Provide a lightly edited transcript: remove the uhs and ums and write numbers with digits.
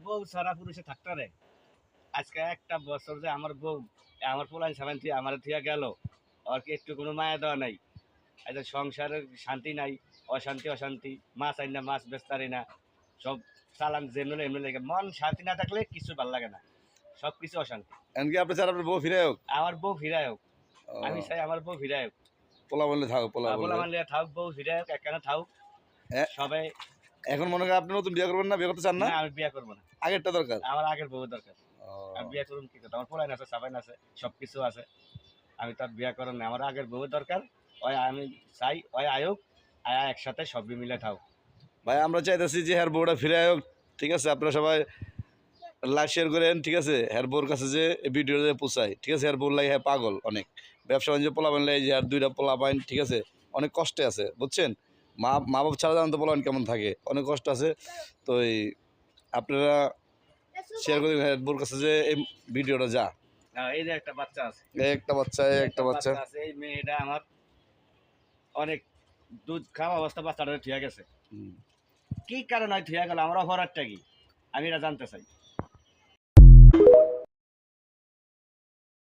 বউ সারা পুরুষে থাকতে রে আজকে একটা বছর যে আমার বউ আমার পোলাইন সাবান থিয়া আমার থিয়া গেল আর কি একটু কোনো মায়া দেওয়া নাই আচ্ছা সংসারের শান্তি নাই অশান্তি অশান্তি মাছ আই না মাছ বেচতারি না সব চালান যেমনি এমনি লাগে মন শান্তি না থাকলে কিছু ভাল লাগে না সব কিছু অশান্তি এমনকি আপনি চান আপনার বউ ফিরে হোক আমার বউ ফিরায় হোক আমি চাই আমার বউ ফিরায় হোক পোলা বললে থাকো পোলা পোলা বললে মানলে থাক বউ ফিরায় হোক একখানে থাক এ- সবাই এখন মনে করেন আপনি নতুন বিয়ে করবেন না বিয়ে করতে চান না না আমি বিয়ে করবো না আগেরটা দরকার আমার আগের বউ দরকার ও, আমি বিয়ে করুন কি কথা আমার পোলাইন আছে সাবাইন আছে সবকিছু আছে আমি তার বিয়ে করুন না আমার আগের বউ দরকার ওই আমি চাই ওই আয়োগ আয়া একসাথে সবই মিলে থাক ভাই আমরা চাইতেছি যে হ্যার বউটা ফিরে হোক ঠিক আছে আপনারা সবাই লাইক শেয়ার করেন ঠিক আছে হ্যার বউর কাছে যে ভিডিও পোষায় ঠিক আছে হ্যার বউর লাগে হ্যাঁ পাগল অনেক ব্যবসা বাণিজ্য পোলা বান লাগে যে আর দুইটা পোলা পাইন ঠিক আছে অনেক কষ্টে আছে বুঝছেন মা মা বাপ ছাড়া জানতে পোলাবেন কেমন থাকে অনেক কষ্ট আছে তো এই আপনারা শেয়ার করে হ্যার বউর কাছে যে এই ভিডিওটা যা এই যে একটা বাচ্চা আছে এই একটা বাচ্চা এই একটা বাচ্চা আছে এই মেয়েটা আমার অনেক দুধ খাওয়া অবস্থা বাচ্চাটা থিয়া গেছে হুম। কি কারণে থিয়া গেল আমরা অপরাধটা কি আমি এটা জানতে চাই